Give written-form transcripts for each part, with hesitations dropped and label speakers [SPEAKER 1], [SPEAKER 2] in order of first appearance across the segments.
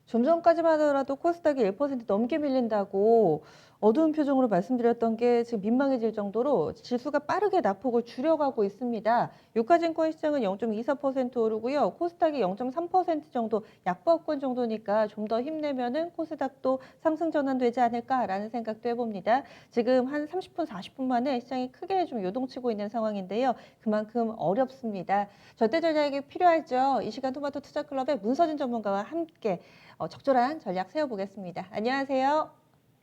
[SPEAKER 1] 좀 전까지만 하더라도 코스닥이 1% 넘게 밀린다고 어두운 표정으로 말씀드렸던 게 지금 민망해질 정도로 지수가 빠르게 낙폭을 줄여가고 있습니다. 유가증권 시장은 0.24% 오르고요. 코스닥이 0.3% 정도 약보합권 정도니까 좀 더 힘내면은 코스닥도 상승 전환되지 않을까라는 생각도 해봅니다. 지금 한 30분, 40분 만에 시장이 크게 좀 요동치고 있는 상황인데요. 그만큼 어렵습니다. 절대 전략이 필요하죠. 이 시간 토마토 투자클럽의 문서진 전문가와 함께 적절한 전략 세워보겠습니다. 안녕하세요.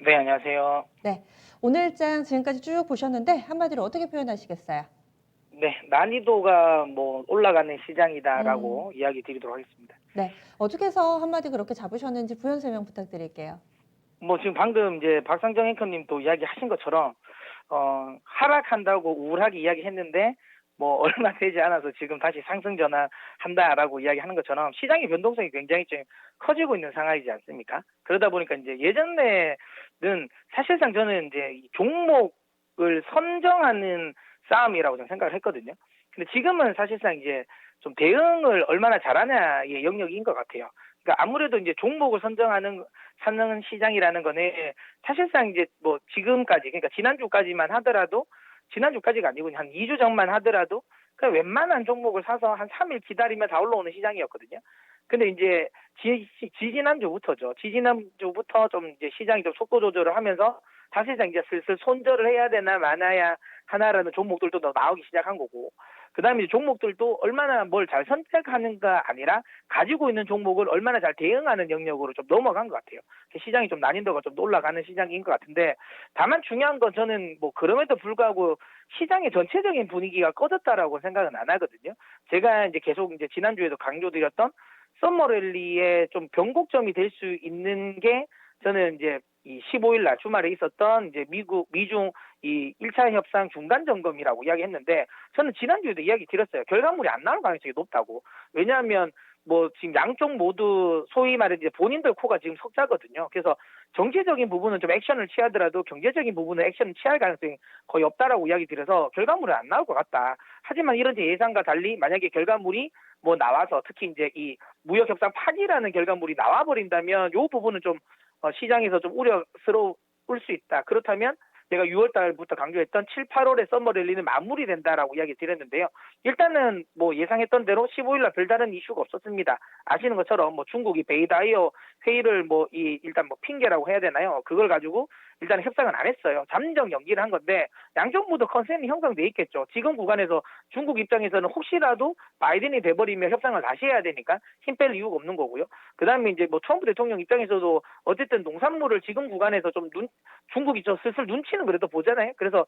[SPEAKER 2] 네, 안녕하세요.
[SPEAKER 1] 네, 오늘장 지금까지 쭉 보셨는데 한마디로 어떻게 표현하시겠어요?
[SPEAKER 2] 네, 난이도가 올라가는
[SPEAKER 1] 음,
[SPEAKER 2] 시장이다라고 이야기 드리도록 하겠습니다.
[SPEAKER 1] 네, 어떻게해서 한마디 그렇게 잡으셨는지 부연 설명 부탁드릴게요.
[SPEAKER 2] 지금 방금 이제 박상정 앵커님 또 이야기하신 것처럼 하락한다고 우울하게 이야기했는데 얼마 되지 않아서 지금 다시 상승 전환한다라고 이야기하는 것처럼 시장의 변동성이 굉장히 좀 커지고 있는 상황이지 않습니까? 그러다 보니까 이제 예전에는 사실상 저는 이제 이 종목을 선정하는 싸움이라고 저는 생각을 했거든요. 근데 지금은 사실상 이제 좀 대응을 얼마나 잘하냐의 영역인 것 같아요. 그러니까 아무래도 이제 종목을 사는 시장이라는 거는 사실상 이제 지금까지, 그러니까 지난주까지만 하더라도, 지난주까지가 아니고 한 2주 전만 하더라도 그 웬만한 종목을 사서 한 3일 기다리면 다 올라오는 시장이었거든요. 근데 이제 지지난주부터죠. 지지난주부터 좀 이제 시장이 좀 속도 조절을 하면서 사실상 이제 슬슬 손절을 해야 되나 마나야 하나라는 종목들도 더 나오기 시작한 거고, 그 다음에 종목들도 얼마나 뭘 잘 선택하는가 아니라 가지고 있는 종목을 얼마나 잘 대응하는 영역으로 좀 넘어간 것 같아요. 시장이 좀 난이도가 좀 올라가는 시장인 것 같은데, 다만 중요한 건 저는 그럼에도 불구하고 시장의 전체적인 분위기가 꺼졌다라고 생각은 안 하거든요. 제가 이제 계속 이제 지난주에도 강조드렸던 썸머랠리의 좀 변곡점이 될 수 있는 게, 저는 이제 이 15일 날 주말에 있었던 이제 미중 이 1차 협상 중간 점검이라고 이야기했는데, 저는 지난주에도 이야기 드렸어요. 결과물이 안 나올 가능성이 높다고. 왜냐하면 지금 양쪽 모두 소위 말해 이제 본인들 코가 지금 석자거든요. 그래서 정치적인 부분은 좀 액션을 취하더라도 경제적인 부분은 액션을 취할 가능성이 거의 없다라고 이야기 드려서 결과물은 안 나올 것 같다. 하지만 이런 제 예상과 달리 만약에 결과물이 나와서, 특히 이제 이 무역 협상 파기라는 결과물이 나와 버린다면 이 부분은 좀 시장에서 좀 우려스러울 수 있다. 그렇다면 제가 6월 달부터 강조했던 7, 8월에 썸머 랠리는 마무리된다라고 이야기 드렸는데요. 일단은 예상했던 대로 15일 날 별다른 이슈가 없었습니다. 아시는 것처럼 중국이 베이다이어 회의를 일단 핑계라고 해야 되나요? 그걸 가지고 일단 협상은 안 했어요. 잠정 연기를 한 건데 양쪽 모두 컨센이 형성돼 있겠죠. 지금 구간에서 중국 입장에서는 혹시라도 바이든이 돼버리면 협상을 다시 해야 되니까 힘 뺄 이유가 없는 거고요. 그다음에 이제 트럼프 대통령 입장에서도 어쨌든 농산물을 지금 구간에서 좀 중국이 좀 슬슬 눈치는 그래도 보잖아요. 그래서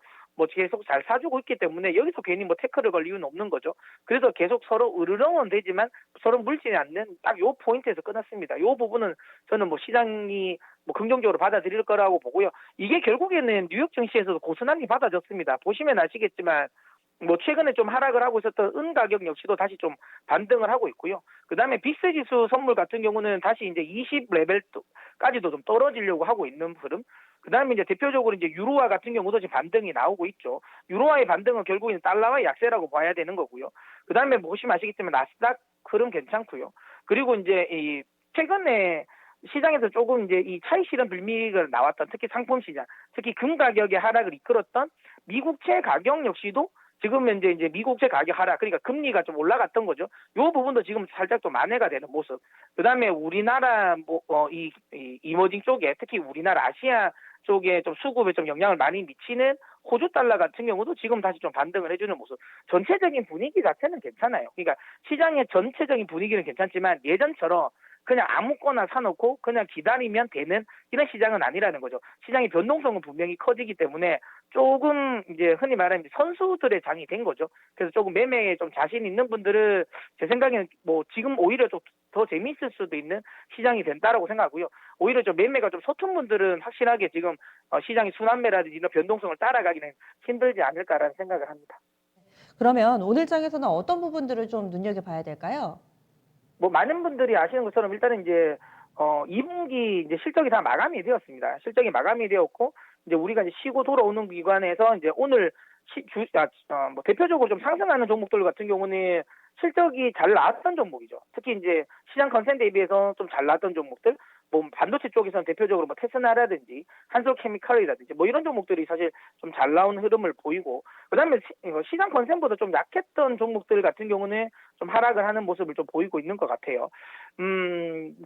[SPEAKER 2] 계속 잘 사주고 있기 때문에 여기서 괜히 태클을 걸 이유는 없는 거죠. 그래서 계속 서로 으르렁은 되지만 서로 물지는 않는 딱 요 포인트에서 끝났습니다. 요 부분은 저는 시장이 긍정적으로 받아들일 거라고 보고요. 이게 결국에는 뉴욕 증시에서도 고스란히 받아졌습니다. 보시면 아시겠지만 최근에 좀 하락을 하고 있었던 은 가격 역시도 다시 좀 반등을 하고 있고요. 그 다음에 빅스 지수 선물 같은 경우는 다시 이제 20 레벨까지도 좀 떨어지려고 하고 있는 흐름. 그 다음에 이제 대표적으로 이제 유로화 같은 경우도 지금 반등이 나오고 있죠. 유로화의 반등은 결국에는 달러와 약세라고 봐야 되는 거고요. 그 다음에 보시면 아시겠지만 나스닥 흐름 괜찮고요. 그리고 이제 이 최근에 시장에서 조금 이제 이 차익 실현 불미가 나왔던, 특히 상품 시장, 특히 금 가격의 하락을 이끌었던 미국채 가격 역시도 지금 현재 이제 미국채 가격 하락, 그러니까 금리가 좀 올라갔던 거죠. 이 부분도 지금 살짝 좀 만회가 되는 모습. 그 다음에 우리나라 이 이머징 쪽에, 특히 우리나라 아시아 쪽에 좀 수급에 좀 영향을 많이 미치는 호주 달러 같은 경우도 지금 다시 좀 반등을 해주는 모습. 전체적인 분위기 자체는 괜찮아요. 그러니까 시장의 전체적인 분위기는 괜찮지만 예전처럼 그냥 아무거나 사놓고 그냥 기다리면 되는 이런 시장은 아니라는 거죠. 시장의 변동성은 분명히 커지기 때문에 조금 이제 흔히 말하는 선수들의 장이 된 거죠. 그래서 조금 매매에 좀 자신 있는 분들은 제 생각에는 지금 오히려 좀 더 재미있을 수도 있는 시장이 된다라고 생각하고요. 오히려 좀 매매가 좀 서툰 분들은 확실하게 지금 시장의 순환매라든지 이런 변동성을 따라가기는 힘들지 않을까라는 생각을 합니다.
[SPEAKER 1] 그러면 오늘장에서는 어떤 부분들을 좀 눈여겨봐야 될까요?
[SPEAKER 2] 많은 분들이 아시는 것처럼 일단은 이제 2분기 이제 실적이 다 마감이 되었습니다. 실적이 마감이 되었고 이제 우리가 이제 쉬고 돌아오는 기관에서 이제 오늘 대표적으로 좀 상승하는 종목들 같은 경우는 실적이 잘 나왔던 종목이죠. 특히 이제 시장 컨센서스에 비해서 좀 잘 나왔던 종목들, 뭐 반도체 쪽에서는 대표적으로 뭐 테스나라든지 한솔케미칼이라든지 뭐 이런 종목들이 사실 좀 잘 나온 흐름을 보이고, 그다음에 시장 컨센서스보다 좀 약했던 종목들 같은 경우는 좀 하락을 하는 모습을 좀 보이고 있는 것 같아요.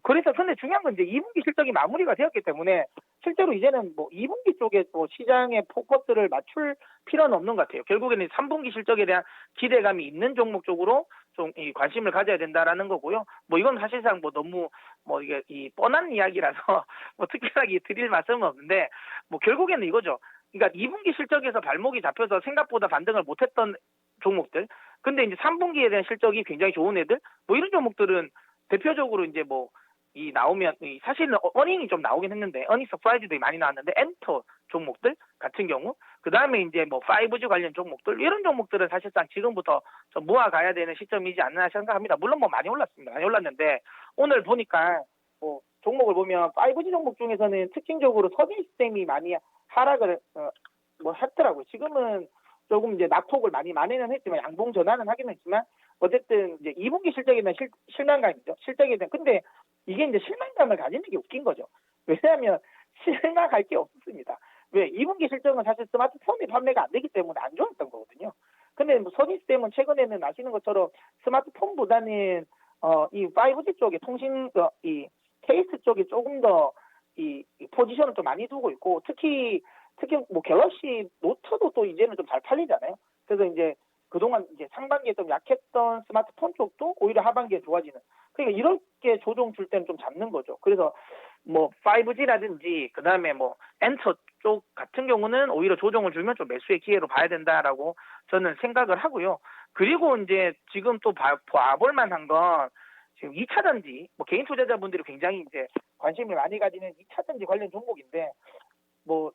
[SPEAKER 2] 그래서 근데 중요한 건 이제 2분기 실적이 마무리가 되었기 때문에 실제로 이제는 뭐 2분기 쪽에 또 시장의 포커스를 맞출 필요는 없는 것 같아요. 결국에는 3분기 실적에 대한 기대감이 있는 종목 쪽으로 좀 이 관심을 가져야 된다라는 거고요. 뭐 이건 사실상 뭐 너무 뭐 이게 이 뻔한 이야기라서 뭐 특별하게 드릴 말씀은 없는데, 뭐 결국에는 이거죠. 그러니까 2분기 실적에서 발목이 잡혀서 생각보다 반등을 못했던 종목들, 근데 이제 3분기에 대한 실적이 굉장히 좋은 애들, 뭐 이런 종목들은 대표적으로 이제 뭐 이 나오면 사실은 어닝이 좀 나오긴 했는데 어닝 서프라이즈들이 많이 나왔는데 엔터 종목들 같은 경우, 그 다음에 이제 뭐 5G 관련 종목들, 이런 종목들은 사실상 지금부터 좀 모아가야 되는 시점이지 않나 생각합니다. 물론 뭐 많이 올랐습니다. 많이 올랐는데 오늘 보니까 뭐 종목을 보면 5G 종목 중에서는 특징적으로 서비스템이 많이 하락을 뭐 했더라고요. 지금은 조금 이제 낙폭을 많이 만회는 했지만 양봉 전환은 하긴 했지만 어쨌든 이제 2분기 실적에 대한 실망감이죠. 실적에 대한, 근데 이게 이제 실망감을 가지는 게 웃긴 거죠. 왜냐하면 실망할 게 없습니다. 왜? 2분기 실적은 사실 스마트폰이 판매가 안 되기 때문에 안 좋았던 거거든요. 근데 뭐 서비스템은 최근에는 아시는 것처럼 스마트폰보다는 이 5G 쪽에 통신 이 케이스 쪽에 조금 더 이 포지션을 좀 많이 두고 있고, 특히 뭐 갤럭시 노트도 또 이제는 좀 잘 팔리잖아요. 그래서 이제 그동안 이제 상반기에 좀 약했던 스마트폰 쪽도 오히려 하반기에 좋아지는. 그러니까 이렇게 조정 줄 때는 좀 잡는 거죠. 그래서 뭐 5G라든지 그다음에 뭐 엔터 쪽 같은 경우는 오히려 조정을 주면 좀 매수의 기회로 봐야 된다라고 저는 생각을 하고요. 그리고 이제 지금 또 봐볼 만한 건 지금 2차 전지, 뭐 개인 투자자분들이 굉장히 이제 관심을 많이 가지는 2차 전지 관련 종목인데, 뭐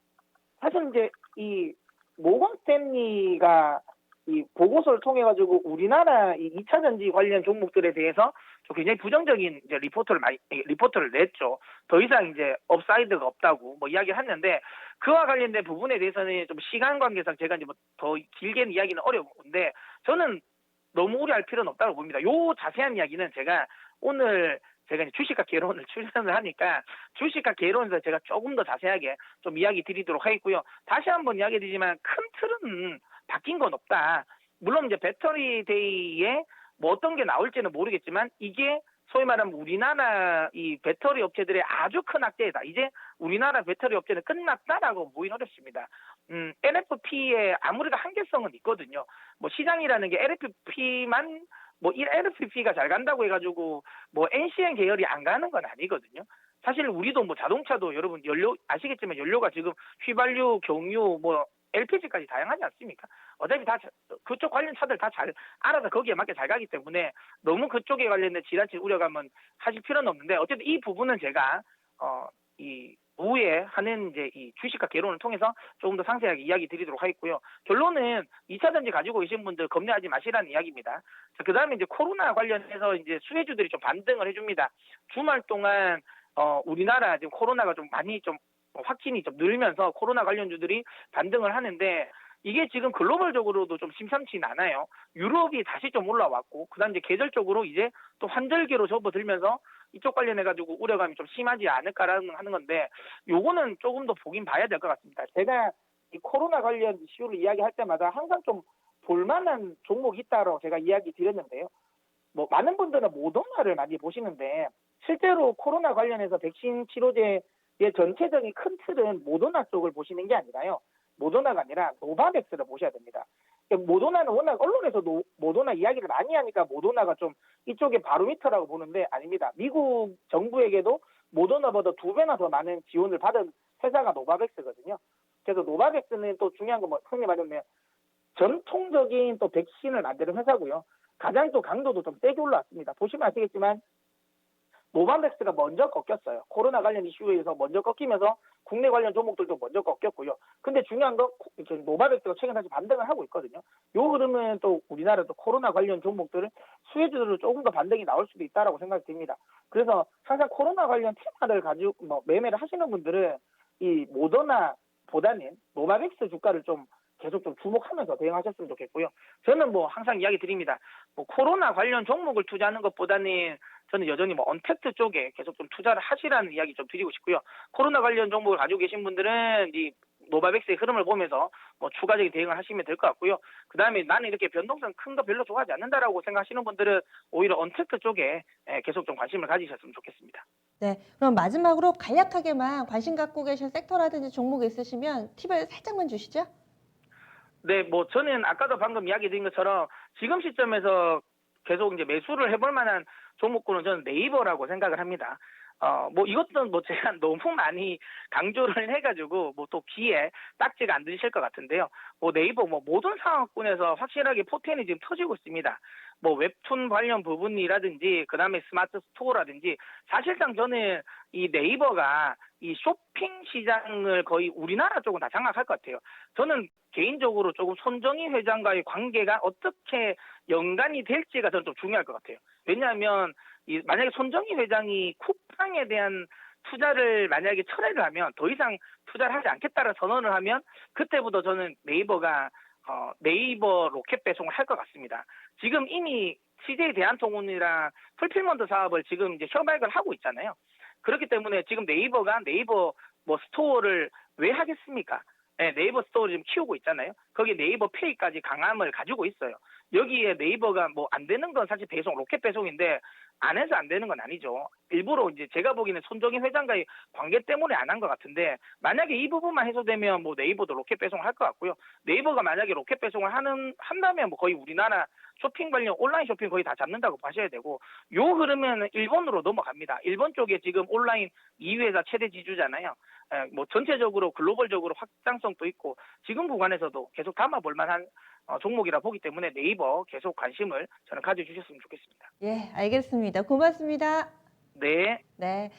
[SPEAKER 2] 사실 이제 이 모건 스탠리가 이 보고서를 통해 가지고 우리나라 이 2차 전지 관련 종목들에 대해서 좀 굉장히 부정적인 이제 리포트를 냈죠. 더 이상 이제 업사이드가 없다고 뭐 이야기를 했는데, 그와 관련된 부분에 대해서는 좀 시간 관계상 제가 이제 뭐 더 길게는 이야기는 어려운데 저는 너무 우려할 필요는 없다고 봅니다. 요 자세한 이야기는 제가 오늘 제가 이제 주식과 개론을 출연을 하니까 주식과 개론에서 제가 조금 더 자세하게 좀 이야기 드리도록 하겠고요. 다시 한번 이야기 드리지만 큰 틀은 바뀐 건 없다. 물론 이제 배터리 데이에 뭐 어떤 게 나올지는 모르겠지만 이게 소위 말하면 우리나라 이 배터리 업체들의 아주 큰 악재이다. 이제 우리나라 배터리 업체는 끝났다라고 보긴 어렵습니다. LFP의 아무래도 한계성은 있거든요. 뭐 시장이라는 게 LFP만 뭐 이 LFP가 잘 간다고 해가지고 뭐 NCN 계열이 안 가는 건 아니거든요. 사실 우리도 뭐 자동차도 여러분 연료 아시겠지만 연료가 지금 휘발유, 경유, 뭐 LPG까지 다양하지 않습니까? 어차피 다 그쪽 관련 차들 다 잘 알아서 거기에 맞게 잘 가기 때문에 너무 그쪽에 관련된 지나친 우려감은 하실 필요는 없는데, 어쨌든 이 부분은 제가 이 오후에 하는 이제 이 주식과 개론을 통해서 조금 더 상세하게 이야기 드리도록 하겠고요. 결론은 2차 전지 가지고 계신 분들 겁내하지 마시라는 이야기입니다. 그 다음에 이제 코로나 관련해서 이제 수혜주들이 좀 반등을 해줍니다. 주말 동안 우리나라 지금 코로나가 좀 많이 좀 확진이 좀 늘면서 코로나 관련주들이 반등을 하는데, 이게 지금 글로벌적으로도 좀 심상치는 않아요. 유럽이 다시 좀 올라왔고, 그다음 이제 계절적으로 이제 또 환절기로 접어들면서 이쪽 관련해가지고 우려감이 좀 심하지 않을까라는 하는 건데, 요거는 조금 더 보긴 봐야 될 것 같습니다. 제가 이 코로나 관련 이슈를 이야기할 때마다 항상 좀 볼만한 종목이 있다고 제가 이야기 드렸는데요. 뭐 많은 분들은 모더나를 많이 보시는데, 실제로 코로나 관련해서 백신 치료제의 전체적인 큰 틀은 모더나 쪽을 보시는 게 아니라요. 모더나가 아니라 노바백스를 보셔야 됩니다. 모더나는 워낙 언론에서 모더나 이야기를 많이 하니까 모더나가 좀 이쪽에 바로미터라고 보는데 아닙니다. 미국 정부에게도 모더나보다 2배나 더 많은 지원을 받은 회사가 노바백스거든요. 그래서 노바백스는 또 중요한 건 뭐 흔히 말하면 전통적인 또 백신을 만드는 회사고요. 가장 또 강도도 좀 세게 올라왔습니다. 보시면 아시겠지만 노바백스가 먼저 꺾였어요. 코로나 관련 이슈에서 먼저 꺾이면서 국내 관련 종목들도 먼저 꺾였고요. 근데 중요한 건 노바백스가 최근 다시 반등을 하고 있거든요. 요 흐름은 또 우리나라도 코로나 관련 종목들은 수혜주들로 조금 더 반등이 나올 수도 있다라고 생각이 듭니다. 그래서 항상 코로나 관련 테마를 가지고 매매를 하시는 분들은 이 모더나보다는 노바백스 주가를 좀 계속 좀 주목하면서 대응하셨으면 좋겠고요. 저는 뭐 항상 이야기 드립니다. 뭐 코로나 관련 종목을 투자하는 것보다는 저는 여전히 뭐 언택트 쪽에 계속 좀 투자를 하시라는 이야기 좀 드리고 싶고요. 코로나 관련 종목을 가지고 계신 분들은 이 노바백스의 흐름을 보면서 뭐 추가적인 대응을 하시면 될 것 같고요. 그다음에 나는 이렇게 변동성 큰 거 별로 좋아하지 않는다라고 생각하시는 분들은 오히려 언택트 쪽에 계속 좀 관심을 가지셨으면 좋겠습니다.
[SPEAKER 1] 네. 그럼 마지막으로 간략하게만 관심 갖고 계신 섹터라든지 종목 있으시면 팁을 살짝만 주시죠.
[SPEAKER 2] 네, 뭐 저는 아까도 방금 이야기 드린 것처럼 지금 시점에서 계속 이제 매수를 해볼 만한 종목군은 저는 네이버라고 생각을 합니다. 뭐 이것도 뭐 제가 너무 많이 강조를 해가지고 뭐 또 귀에 딱지가 안 들리실 것 같은데요. 뭐 네이버 뭐 모든 상업군에서 확실하게 포텐이 지금 터지고 있습니다. 뭐 웹툰 관련 부분이라든지 그다음에 스마트 스토어라든지 사실상 저는 이 네이버가 이 쇼핑 시장을 거의 우리나라 쪽은 다 장악할 것 같아요. 저는 개인적으로 조금 손정희 회장과의 관계가 어떻게 연관이 될지가 저는 좀 중요할 것 같아요. 왜냐하면 만약에 손정희 회장이 쿠팡에 대한 투자를 만약에 철회를 하면 더 이상 투자를 하지 않겠다는 선언을 하면 그때부터 저는 네이버가 네이버 로켓 배송을 할 것 같습니다. 지금 이미 CJ 대한통운이랑 풀필먼트 사업을 지금 이제 협약을 하고 있잖아요. 그렇기 때문에 지금 네이버가 네이버 뭐 스토어를 왜 하겠습니까? 네, 네이버 스토어를 지금 키우고 있잖아요. 거기 네이버 페이까지 강함을 가지고 있어요. 여기에 네이버가 뭐 안 되는 건 사실 배송, 로켓 배송인데 안 해서 안 되는 건 아니죠. 일부러 이제 제가 보기에는 손정희 회장과의 관계 때문에 안 한 것 같은데 만약에 이 부분만 해소되면 뭐 네이버도 로켓 배송을 할 것 같고요. 네이버가 만약에 로켓 배송을 한다면 뭐 거의 우리나라 쇼핑 관련 온라인 쇼핑 거의 다 잡는다고 보셔야 되고 요 흐르면 일본으로 넘어갑니다. 일본 쪽에 지금 온라인 2위회사 최대 지주잖아요. 뭐 전체적으로 글로벌적으로 확장성도 있고 지금 구간에서도 계속 담아볼 만한 종목이라 보기 때문에 네이버 계속 관심을 저는 가져주셨으면 좋겠습니다.
[SPEAKER 1] 예, 알겠습니다. 고맙습니다.
[SPEAKER 2] 네.
[SPEAKER 1] 네.